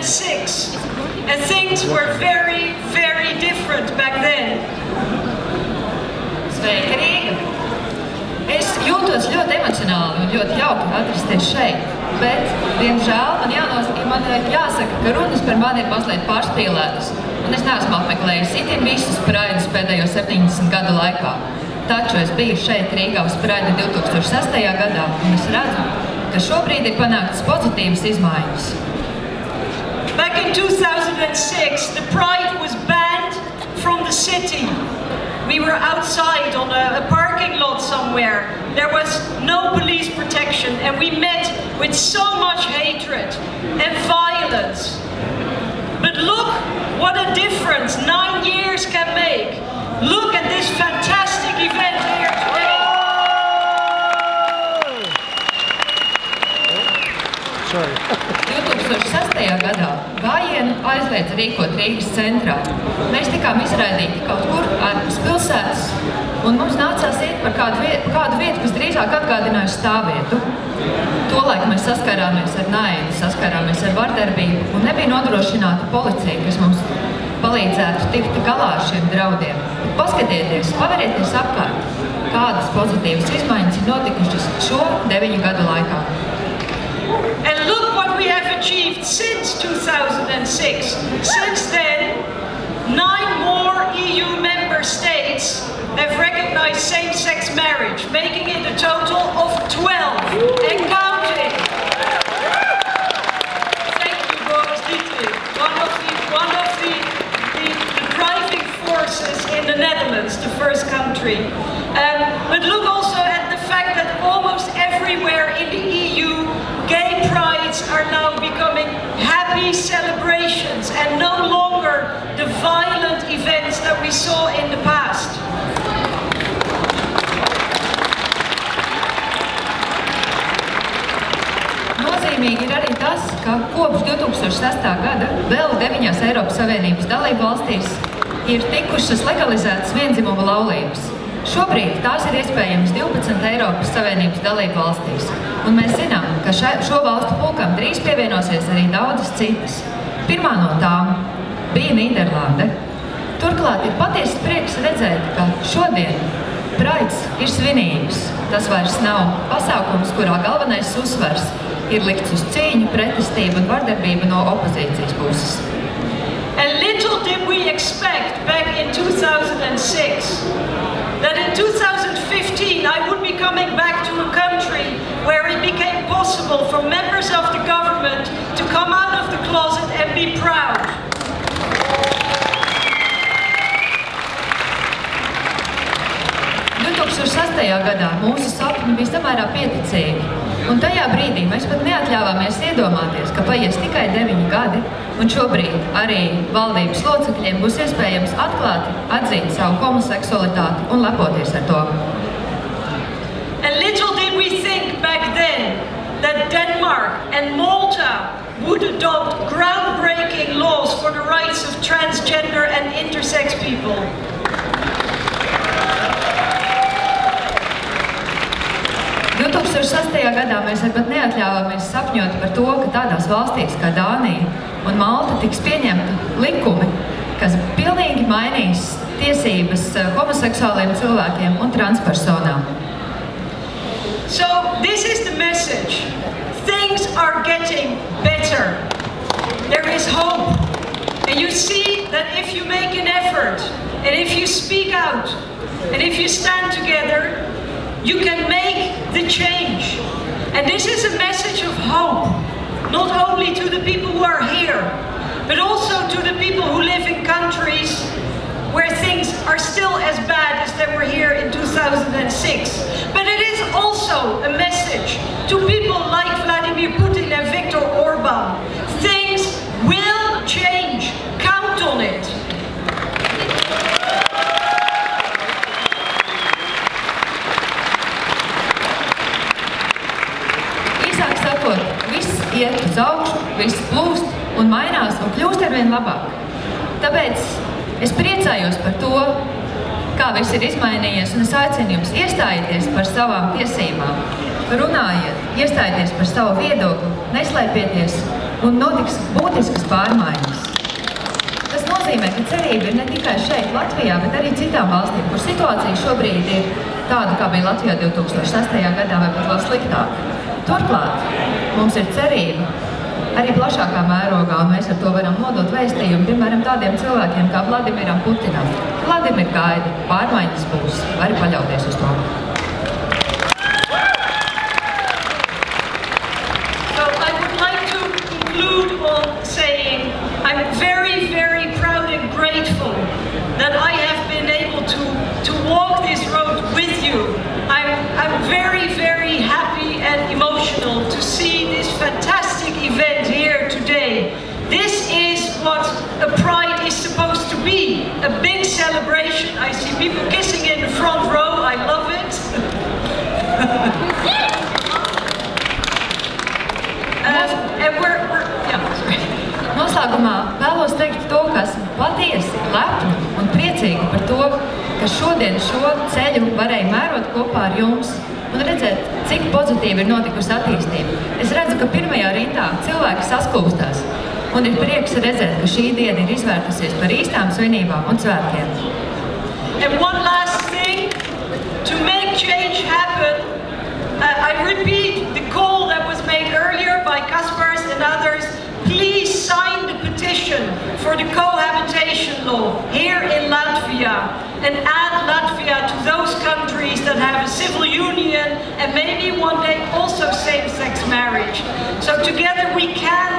2006, and things were very, very different back then. Sveiki, Rīga! Es jūtos ļoti emocionāli un ļoti jauki atrasties šeit, bet, diemžēl, man jāsaka, ka runas par mani ir mazliet pārspīlētas, un es neesmu apmeklējis itin visus Praidus pēdējo 70 gadu laikā. Taču es biju šeit Rīgā uz Praidu 2006. gadā, un es redzu, ka šobrīd ir panāktas pozitīvas izmaiņas. Back in 2006, the Pride was banned from the city. We were outside on a parking lot somewhere. There was no police protection, and we met with so much hatred and violence. But look what a difference 9 years can make. Look at this fantastic event here today. Sorry. 2006. gadā gājienu aizliedza rīkot Rīgas centrā. Mēs tikām izraidīti kaut kur ārpus pilsētas, un mums nācās iet par kādu vietu, kas drīzāk atgādināja stāvvietu. Tolaik mēs saskārāmies ar naidu, saskārāmies ar vardarbību, un nebija nodrošināta policija, kas mums palīdzētu tikt galā ar šiem draudiem. Paskatieties, paverieties apkārt, kādas pozitīvas izmaiņas ir notikušas šo 9 gadu laikā. And look what we have achieved since 2006. Since then, 9 more EU member states have recognized same-sex marriage, making it a total of 12 and counting. Thank you, Boris Dietrich, one of the driving forces in the Netherlands, the first country. But look also at the fact that almost everywhere in the EU, gay prides are now becoming happy celebrations and no longer the violent events that we saw in the past. Nozīmīgi ir arī tas, ka kopš 2006. gada vēl 9 Eiropas Savienības dalību valstīs ir tikušas legalizētas vienzimuma laulības. Šobrīd tās ir iespējams 12 Eiropas Savienības dalību valstīs, un mēs zinām, ka šo valstu pulkam drīz pievienosies arī daudzas citas. Pirmā no tām bija Nīderlande. Turklāt ir patiesas prieks redzēt, ka šodien Praids ir svinības. Tas vairs nav pasākums, kurā galvenais uzsvars ir likts uz cīņu, pretestību un vardarbību no opozīcijas puses. And little did we expect back in 2006 that in 2015 I would be coming back to a country where it became possible for members of the government to come out of the closet and be proud. Gadā mūsu sapņi bija samērā pieticīgi, un tajā brīdī mēs pat neatļāvāmies iedomāties, ka paies tikai 9 gadi, un šobrīd arī valdības locekļiem būs iespējams atklāti atzīt savu homoseksualitāti un lepoties ar to. And little did we think back then that Denmark and Malta would adopt groundbreaking laws for the rights of transgender and intersex people. 2006. gadā mēs pat neatļāvāmies sapņot par to, ka tādās valstīs kā Dānija un Malta tiks pieņemti likumi, kas pilnīgi mainīs tiesības homoseksuāliem cilvēkiem un transpersonām. So this is the message. Things are getting better. There is hope. And you see that if you make an effort, and if you speak out, and if you stand together, you can make the change. And this is a message of hope, not only to the people who are here, but also to the people who live in countries where things are still as bad as they were here in 2006. But it is also a message to people like Vladimir Putin and Viktor Orban. Things will change. Count on it. Viss iet uz augšu, viss plūst un mainās un kļūst arvien labāk. Tāpēc es priecājos par to, kā viss ir izmainījies, un es aicinu jums iestājieties par savām tiesībām. Runājiet, iestājieties par savu viedokli, neslēpieties un notiks būtiskas pārmaiņas. Tas nozīmē, ka cerība ir ne tikai šeit, Latvijā, bet arī citām valstīm, kur situācija šobrīd ir tāda, kā bija Latvijā 2008. gadā vai pat vēl sliktāk. Turklāt mums ir cerība arī plašākā mērogā, un mēs ar to varam nodot vēstījumu, piemēram, tādiem cilvēkiem kā Vladimiram Putinam. Vladimir gaida, pārmaiņas būs, vari paļauties uz to. I'm very, very proud and grateful that I have been able to walk this road with you. I'm very, very happy and emotional to see this fantastic event here today. This is what a Pride is supposed to be, a big celebration. I see people kissing in the front row, I love it. Noslēgumā vēlos teikt to, ka esmu patiesi lepna un priecīga par to, ka šodien šo ceļu varēju mērot kopā ar jums un redzēt, cik pozitīvi ir notikusi attīstība. Es redzu, ka pirmajā rindā cilvēki saskūstās un ir prieks redzēt, ka šī diena ir izvērtusies par īstām svinībām un svētkiem. And one last thing, to make change happen, I repeat the call that was made earlier by Kaspars and others. Please sign the petition for the cohabitation law here in Latvia and add Latvia to those countries that have a civil union and maybe one day also same-sex marriage. So together we can